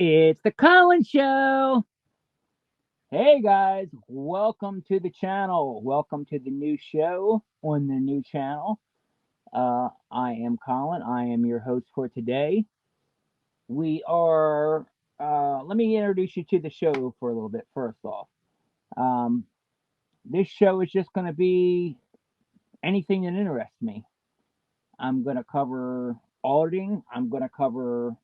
It's the Colin Show. Hey guys, welcome to the channel. Welcome to the new show on the new channel. I am Colin. I am your host for today. We are, let me introduce you to the show for a little bit first off. Um, this show is just going to be anything that interests me. I'm going to cover auditing. I'm going to cover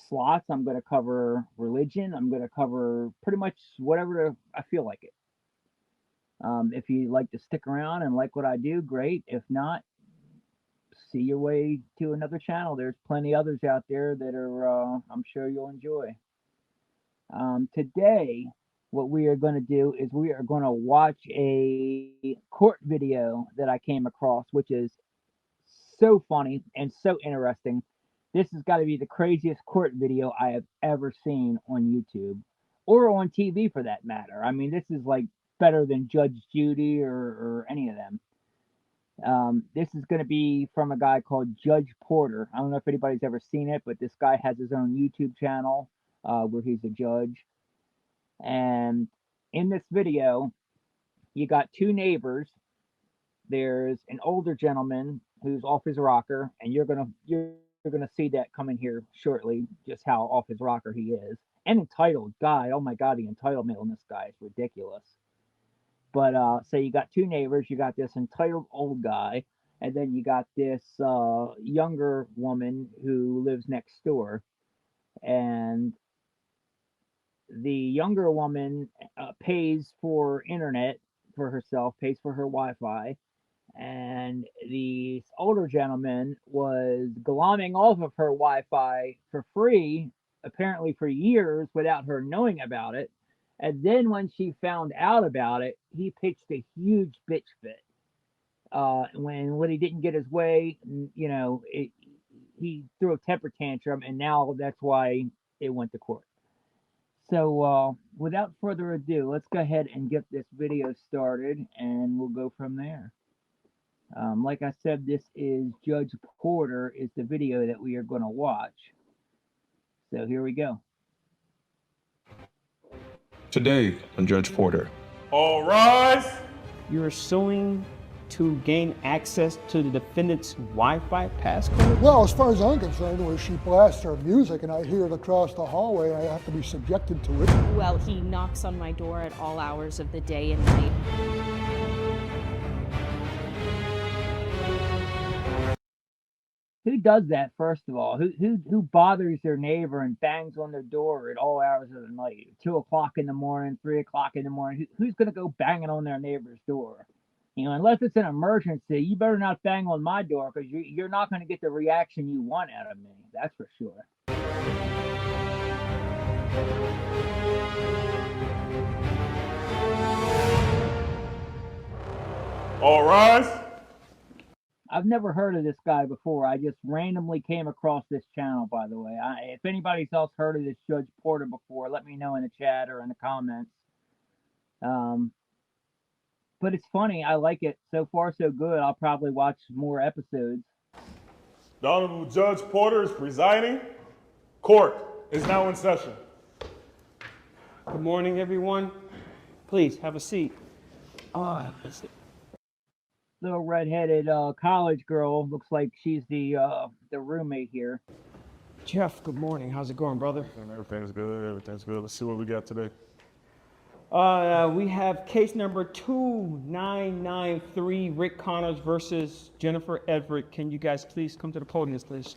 slots. I'm going to cover religion. I'm going to cover pretty much whatever I feel like it. If you like to stick around and like what I do, great. If not, see your way to another channel. There's plenty others out there that are, I'm sure you'll enjoy. Today, what we are going to do is we are going to watch a court video that I came across, which is so funny and so interesting. This has got to be the craziest court video I have ever seen on YouTube or on TV for that matter. I mean, this is like better than Judge Judy or any of them. This is going to be from a guy called Judge Porter. I don't know if anybody's ever seen it, but this guy has his own YouTube channel where he's a judge. And in this video, you got two neighbors. There's an older gentleman who's off his rocker, and you're gonna see that coming here shortly, just how off his rocker he is. And entitled, God, oh my God, the entitlement on this guy is ridiculous. But so you got two neighbors, you got this entitled old guy, and then you got this younger woman who lives next door. And the younger woman pays for internet for herself, pays for her Wi-Fi, and the older gentleman was glomming off of her Wi-Fi for free, apparently for years without her knowing about it. And then when she found out about it, he pitched a huge bitch fit. When he didn't get his way, he threw a temper tantrum, and now that's why it went to court. So, without further ado, let's go ahead and get this video started, and we'll go from there. Like I said, this is Judge Porter is the video that we are going to watch. So here we go. Today on Judge Porter. All rise. You're suing to gain access to the defendant's Wi-Fi passcode? Well, as far as I'm concerned, when she blasts her music and I hear it across the hallway, I have to be subjected to it. Well, he knocks on my door at all hours of the day and night. Who does that, first of all? Who bothers their neighbor and bangs on their door at all hours of the night? 2 o'clock in the morning, 3 o'clock in the morning. Who's going to go banging on their neighbor's door? Unless it's an emergency, you better not bang on my door because you're not going to get the reaction you want out of me. That's for sure. All rise. I've never heard of this guy before. I just randomly came across this channel, by the way. If anybody's else heard of this Judge Porter before, let me know in the chat or in the comments. But it's funny. I like it. So far, so good. I'll probably watch more episodes. The Honorable Judge Porter is presiding. Court is now in session. Good morning, everyone. Please have a seat. Little redheaded college girl. Looks like she's the roommate here. Jeff, good morning. How's it going, brother? Everything's good. Everything's good. Let's see what we got today. We have case number 2993, Rick Connors versus Jennifer Everett. Can you guys please come to the podium, please?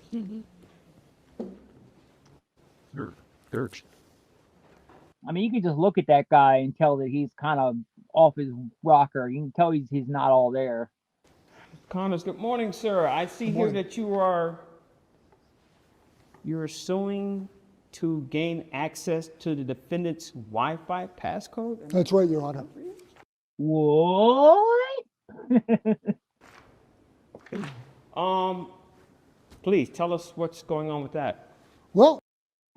Sure. I mean, you can just look at that guy and tell that he's kind of off his rocker. You can tell he's not all there. Connors, good morning, sir. I see here that you're suing to gain access to the defendant's Wi-Fi passcode? That's right, Your Honor. What? Please tell us what's going on with that. Well,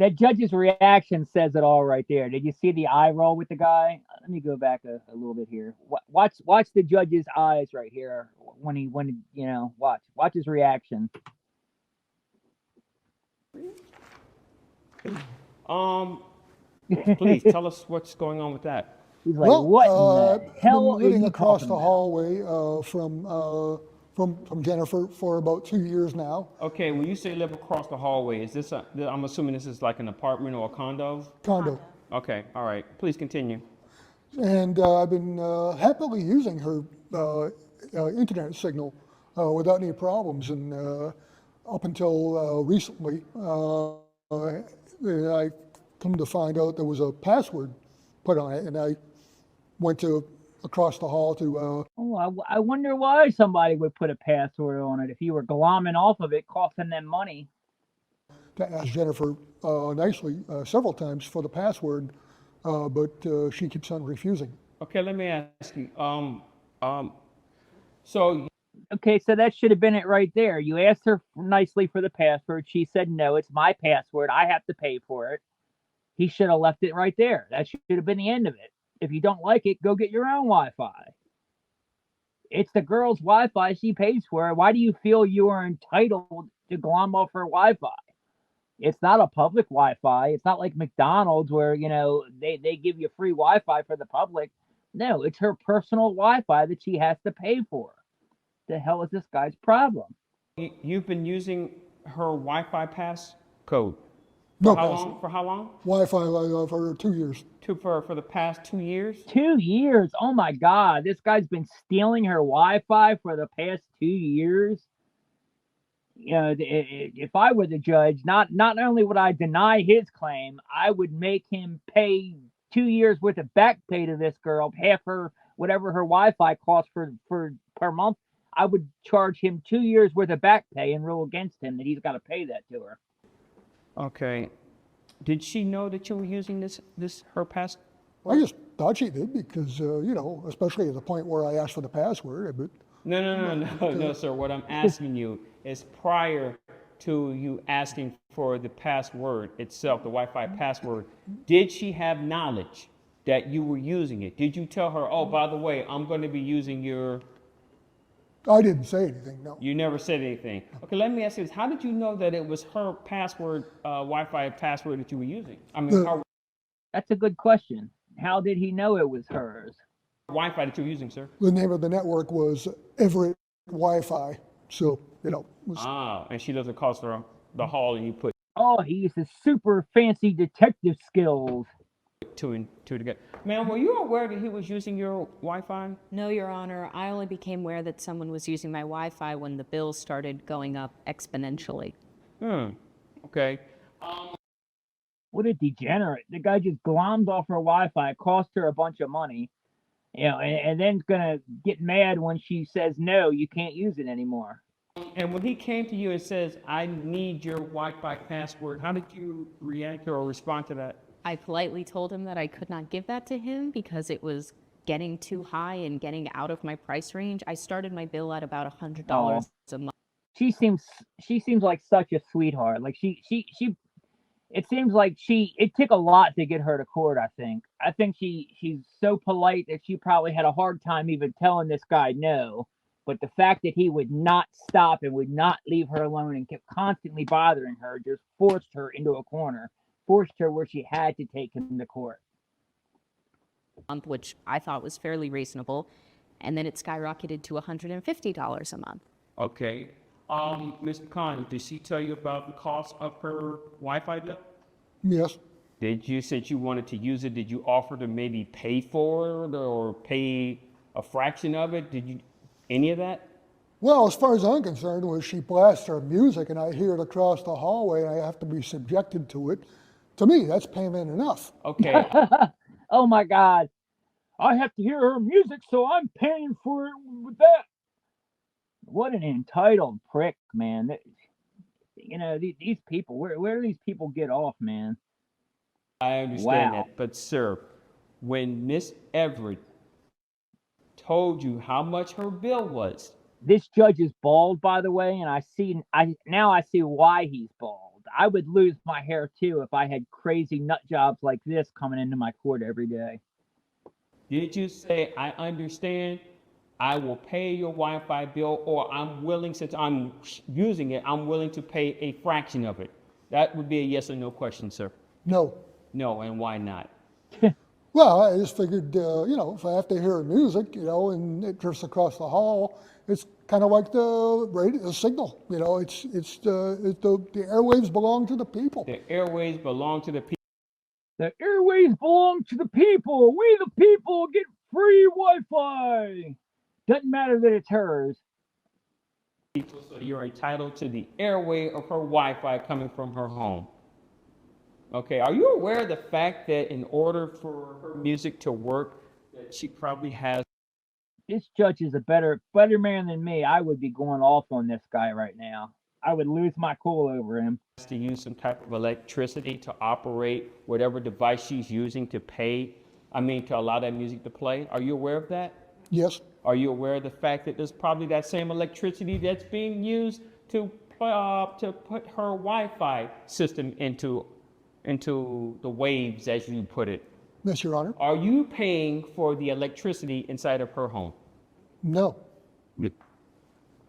That judge's reaction says it all right there. Did you see the eye roll with the guy? Let me go back a little bit here. Watch the judge's eyes right here when watch his reaction. Um, please tell us what's going on with that. He's like, Well, what in the I've hell been are living you across talking the about? hallway from Jennifer for about 2 years now. Okay, when you say live across the hallway, is this I'm assuming this is like an apartment or a condo? Condo. Okay, all right. Please continue. And I've been happily using her internet signal without any problems. And up until recently, I come to find out there was a password put on it, and I went to across the hall to. Oh, I wonder why somebody would put a password on it if you were glomming off of it, costing them money. To ask Jennifer nicely several times for the password, but she keeps on refusing. Okay, let me ask you. So Okay, so that should have been it right there. You asked her nicely for the password. She said, no, it's my password. I have to pay for it. He should have left it right there. That should have been the end of it. If you don't like it, go get your own Wi Fi. It's the girl's Wi Fi. She pays for it. Why do you feel you are entitled to glom off her Wi Fi? It's not a public Wi Fi. It's not like McDonald's where, they give you free Wi Fi for the public. No, it's her personal Wi Fi that she has to pay for. The hell is this guy's problem? you've been using her Wi-Fi pass code No how password. long? For how long? Wi-Fi for 2 years. For the past 2 years? 2 years. Oh my God. This guy's been stealing her Wi Fi for the past 2 years. If I were the judge, not only would I deny his claim, I would make him pay 2 years worth of back pay to this girl, half her whatever her Wi-Fi costs for per month. I would charge him 2 years worth of back pay and rule against him that he's got to pay that to her. Okay. Did she know that you were using this her pass? I just thought she did because, especially at the point where I asked for the password. But No, sir. What I'm asking you is prior to you asking for the password itself, the Wi-Fi password, did she have knowledge that you were using it? Did you tell her, oh, by the way, I'm going to be using your... I didn't say anything, no. You never said anything. Okay, let me ask you this. How did you know that it was her password, Wi-Fi password that you were using? I mean, her That's a good question. How did he know it was hers? Wi-Fi that you were using, sir? The name of the network was Everett Wi-Fi. So, And she doesn't cost her the hall and you put Oh, he uses super fancy detective skills. two and two together. Ma'am, were you aware that he was using your Wi-Fi? No, Your Honor, I only became aware that someone was using my Wi-Fi when the bills started going up exponentially. Okay. What a degenerate. The guy just glommed off her Wi-Fi, cost her a bunch of money, and then's gonna get mad when she says, no, you can't use it anymore. And when he came to you and says, I need your Wi-Fi password, how did you react or respond to that? I politely told him that I could not give that to him because it was getting too high and getting out of my price range. I started my bill at about $100 a month. She seems like such a sweetheart. Like it seems like it took a lot to get her to court, I think. I think she's so polite that she probably had a hard time even telling this guy no. But the fact that he would not stop and would not leave her alone and kept constantly bothering her just forced her into a corner, forced her where she had to take him to court. Which I thought was fairly reasonable. And then it skyrocketed to $150 a month. Okay. Mr. Khan, did she tell you about the cost of her Wi-Fi bill? yes. Did you, since you wanted to use it, did you offer to maybe pay for it or pay a fraction of it? Did you, any of that? Well, as far as I'm concerned, when she blasts her music and I hear it across the hallway and I have to be subjected to it, to me, that's payment enough. Okay. Oh my God. I have to hear her music, so I'm paying for it with that. What an entitled prick, man. These people, where do these people get off, man? I understand Wow. that. But, sir, when Miss Everett told you how much her bill was, This judge is bald, by the way, and now I see why he's bald. I would lose my hair too if I had crazy nut jobs like this coming into my court every day. did you say, I understand, I will pay your Wi-Fi bill, or I'm willing, since I'm using it, I'm willing to pay a fraction of it? That would be a yes or no question, sir. No. No, and why not? Well, I just figured, if I have to hear music, and it drifts across the hall, it's kind of like the radio, the signal. The airwaves belong to the people. The airways belong to the people. The airways belong to the people. We the people get free Wi-Fi. Doesn't matter that it's hers. So you're entitled to the airway of her Wi-Fi coming from her home. Okay, are you aware of the fact that in order for her music to work, that she probably has This judge is a better man than me. I would be going off on this guy right now. I would lose my cool over him. to use some type of electricity to operate whatever device she's using to to allow that music to play? Are you aware of that? Yes. Are you aware of the fact that there's probably that same electricity that's being used to put her Wi-Fi system into the waves, as you put it? Yes, Your Honor. Are you paying for the electricity inside of her home? No.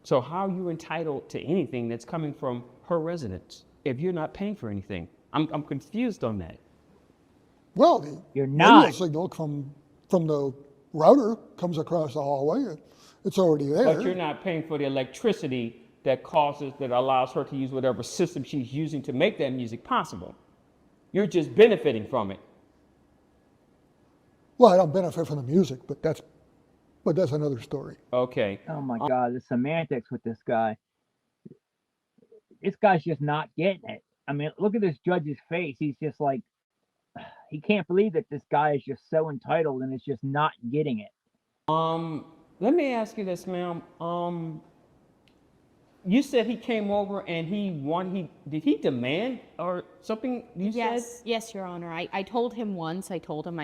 So how are you entitled to anything that's coming from her residence if you're not paying for anything? I'm confused on that. Well, the You're radio not. signal from the router comes across the hallway. It's already there. But you're not paying for the electricity that allows her to use whatever system she's using to make that music possible. You're just benefiting from it. Well, I don't benefit from the music, but that's another story. Okay. Oh my God, the semantics with this guy. This guy's just not getting it. I mean, look at this judge's face. He's just like, he can't believe that this guy is just so entitled and is just not getting it. Let me ask you this, ma'am. You said he came over and did he demand or something you said? Yes, Your Honor. I told him once, I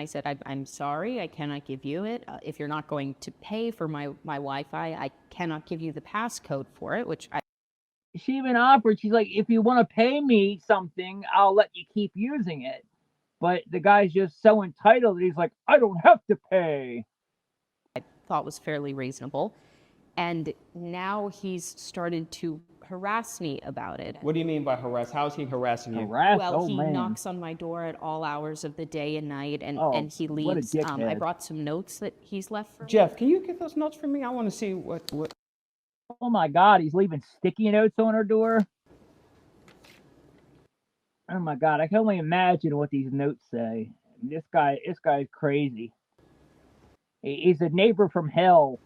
said, I'm sorry, I cannot give you it. If you're not going to pay for my Wi-Fi, I cannot give you the passcode for it, which She even offered, she's like, if you want to pay me something, I'll let you keep using it. But the guy's just so entitled that he's like, I don't have to pay. thought was fairly reasonable. And now he's started to harass me about it. What do you mean by harass? How is he harassing you? Harassed, Well, he man. knocks on my door at all hours of the day and night, and he what a leaves. I dickhead. brought some notes that he's left for me. Jeff, can you get those notes for me? I want to see what. Oh my God, he's leaving sticky notes on her door. Oh my God, I can only imagine what these notes say. This guy's crazy. He's a neighbor from hell.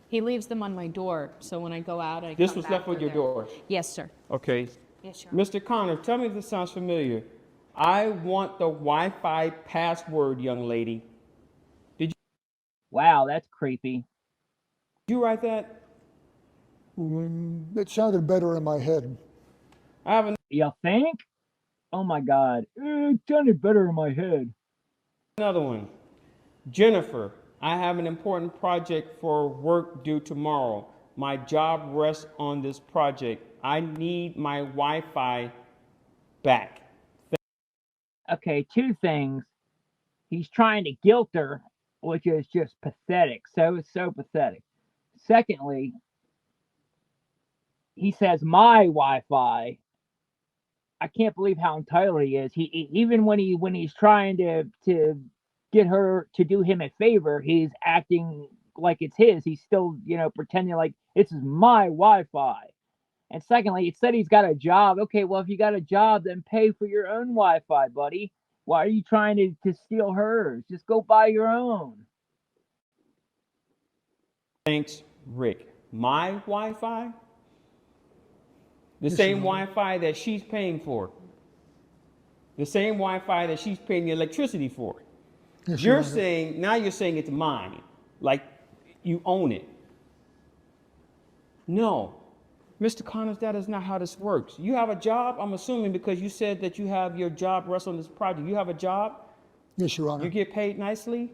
He leaves them on my door, so when I go out, This come was back, left with they're your there. door. Yes, sir. Okay. Yes, Your Mr. Connor, tell me if this sounds familiar. I want the Wi-Fi password, young lady. Wow, that's creepy. Did you write that? It sounded better in my head. I have You think? Oh my God, it sounded better in my head. another one. Jennifer, I have an important project for work due tomorrow. My job rests on this project. I need my Wi-Fi back. Okay, two things. He's trying to guilt her, which is just pathetic. So pathetic. Secondly, he says my Wi-Fi. I can't believe how entitled he is. He even when he's trying to get her to do him a favor, he's acting like it's his. He's still, pretending like this is my Wi-Fi. And secondly, it said he's got a job. Okay, well, if you got a job, then pay for your own Wi-Fi, buddy. Why are you trying to steal hers? Just go buy your own. Thanks, Rick. My Wi-Fi? The same Wi-Fi that she's paying for. The same Wi-Fi that she's paying the electricity for. Yes, You're Your Honor. saying it's mine, like you own it. No, Mr. Connors, that is not how this works. You have a job, I'm assuming, because you said that you have your job rests on this project. You have a job, Yes, Your Honor. you get paid nicely.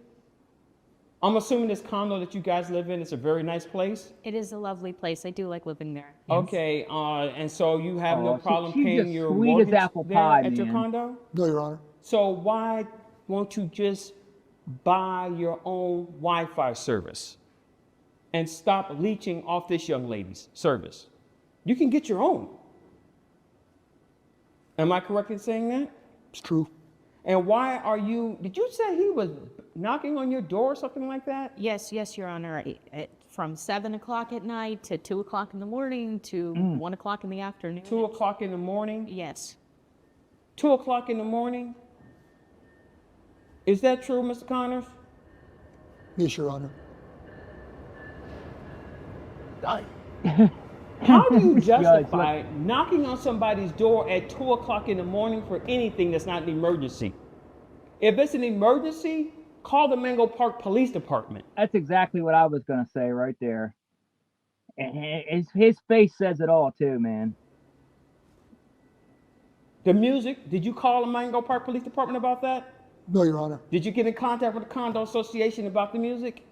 I'm assuming this condo that you guys live in is a very nice place. It is a lovely place. I do like living there. Okay, and so you have no Oh, problem she's paying just your sweet as mortgage apple there pie, at your man. condo? No, Your Honor. So why won't you just buy your own Wi-Fi service and stop leeching off this young lady's service? You can get your own. Am I correct in saying that? It's true. And why are you, did you say he was knocking on your door or something like that? Yes, yes, Your Honor. From 7 o'clock at night to 2 o'clock in the morning to 1 o'clock in the afternoon. 2 o'clock in the morning? Yes. 2 o'clock in the morning? Is that true, Mr. Connors? Yes, Your Honor. How do you Judge, justify knocking on somebody's door at 2 o'clock in the morning for anything that's not an emergency? If it's an emergency, call the Mango Park Police Department. That's exactly what I was going to say right there. And his face says it all, too, man. The music, did you call the Mango Park Police Department about that? No, Your Honor. Did you get in contact with the condo association about the music?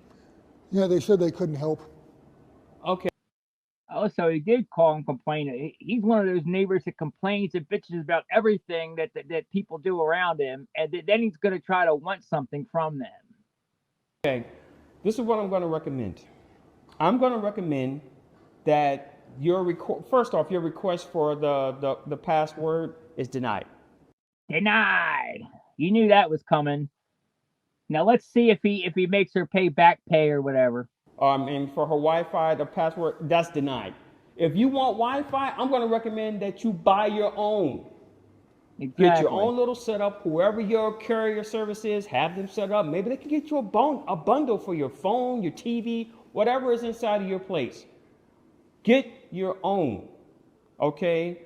Yeah, they said they couldn't help. Okay. Oh, so he did call and complain. He's one of those neighbors that complains and bitches about everything that people do around him, and then he's going to try to want something from them. Okay, this is what I'm going to recommend. I'm going to recommend that first off, your request for the password is denied. Denied. You knew that was coming. Now let's see if he makes her pay back pay or whatever. And for her Wi-Fi, the password, that's denied. If you want Wi-Fi, I'm going to recommend that you buy your own. Exactly. Get your own little setup. Whoever your carrier service is, have them set up. Maybe they can get you a bundle for your phone, your TV, whatever is inside of your place. Get your own. Okay?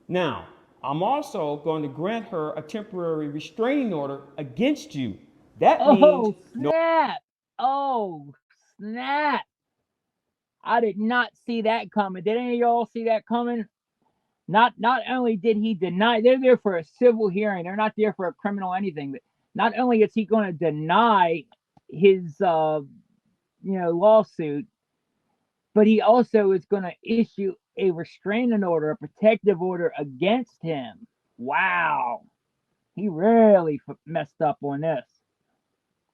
Now, I'm also going to grant her a temporary restraining order against you. That means snap! Oh, snap! I did not see that coming. Did any of y'all see that coming? Not only did he deny, they're there for a civil hearing. They're not there for a criminal anything. But not only is he going to deny his lawsuit, but he also is going to issue a restraining order, a protective order against him. Wow, he really messed up on this.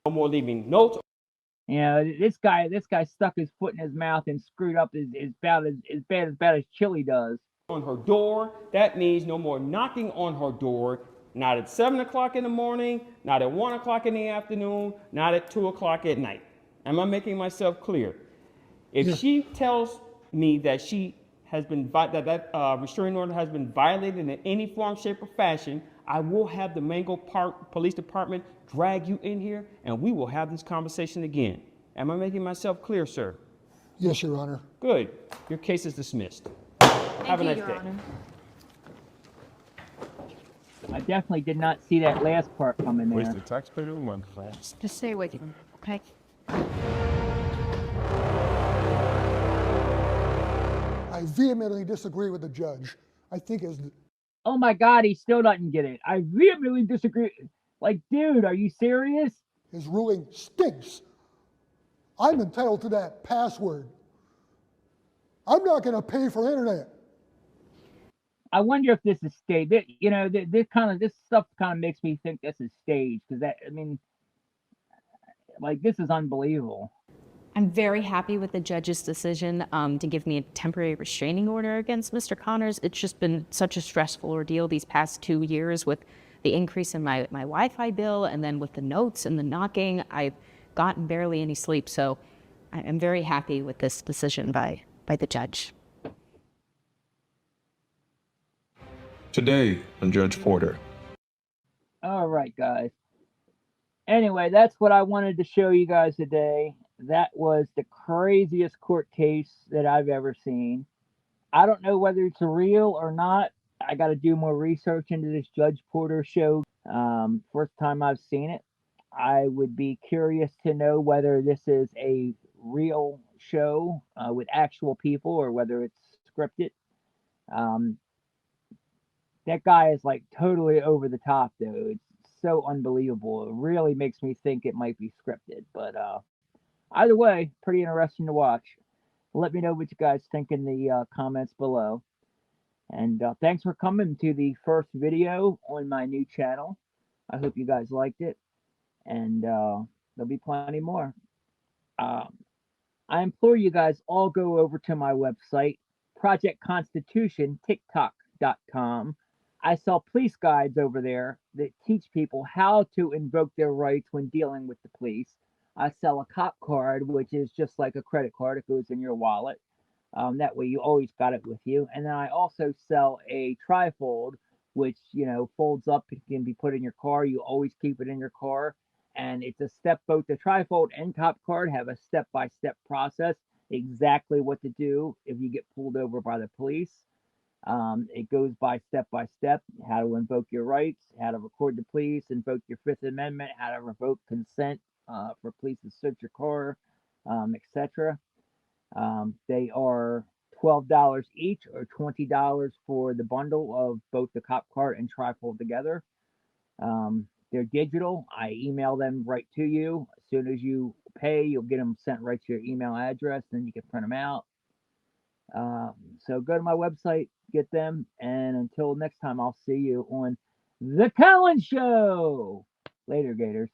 no more leaving notes. This guy stuck his foot in his mouth and screwed up as bad as Chili does. On her door, that means no more knocking on her door, not at 7 o'clock in the morning, not at 1 o'clock in the afternoon, not at 2 o'clock at night. Am I making myself clear? If she tells me that she has been that restraining order has been violated in any form, shape, or fashion, I will have the Mango Park Police Department drag you in here, and we will have this conversation again. Am I making myself clear, sir? Yes, Your Honor. Good. Your case is dismissed. Have a nice day. Honor. I definitely did not see that last part coming there. Wasted taxpayer money. Just stay away from him, okay? I vehemently disagree with the judge. I think his Oh my God, he still doesn't get it. I vehemently disagree. Like, dude, are you serious? ruling stinks. I'm entitled to that password. I'm not going to pay for internet. I wonder if this is staged. This stuff kind of makes me think this is staged because this is unbelievable. I'm very happy with the judge's decision to give me a temporary restraining order against Mr. Connors. It's just been such a stressful ordeal these past 2 years with the increase in my Wi-Fi bill, and then with the notes and the knocking. I've gotten barely any sleep, so I'm very happy with this decision by the judge. Today on Judge Porter. All right, guys. Anyway, that's what I wanted to show you guys today. That was the craziest court case that I've ever seen. I don't know whether it's real or not. I got to do more research into this Judge Porter show. First time I've seen it. I would be curious to know whether this is a real show with actual people or whether it's scripted. That guy is like totally over the top, though. It's so unbelievable. It really makes me think it might be scripted. But either way, pretty interesting to watch. Let me know what you guys think in the comments below. And thanks for coming to the first video on my new channel. I hope you guys liked it. And there'll be plenty more. I implore you guys all go over to my website, projectconstitutiontiktok.com. I sell police guides over there that teach people how to invoke their rights when dealing with the police. I sell a cop card, which is just like a credit card. It goes in your wallet. That way, you always got it with you. And then I also sell a trifold, which folds up. It can be put in your car. You always keep it in your car, and it's a step. Both the trifold and cop card have a step-by-step process, exactly what to do if you get pulled over by the police. It goes by step, how to invoke your rights, how to record the police, invoke your Fifth Amendment, how to revoke consent for police to search your car, etc. They are $12 each or $20 for the bundle of both the cop card and trifold together. They're digital. I email them right to you. As soon as you pay, you'll get them sent right to your email address. Then you can print them out. So go to my website, get them, and until next time, I'll see you on The Cowan Show. Later, Gators.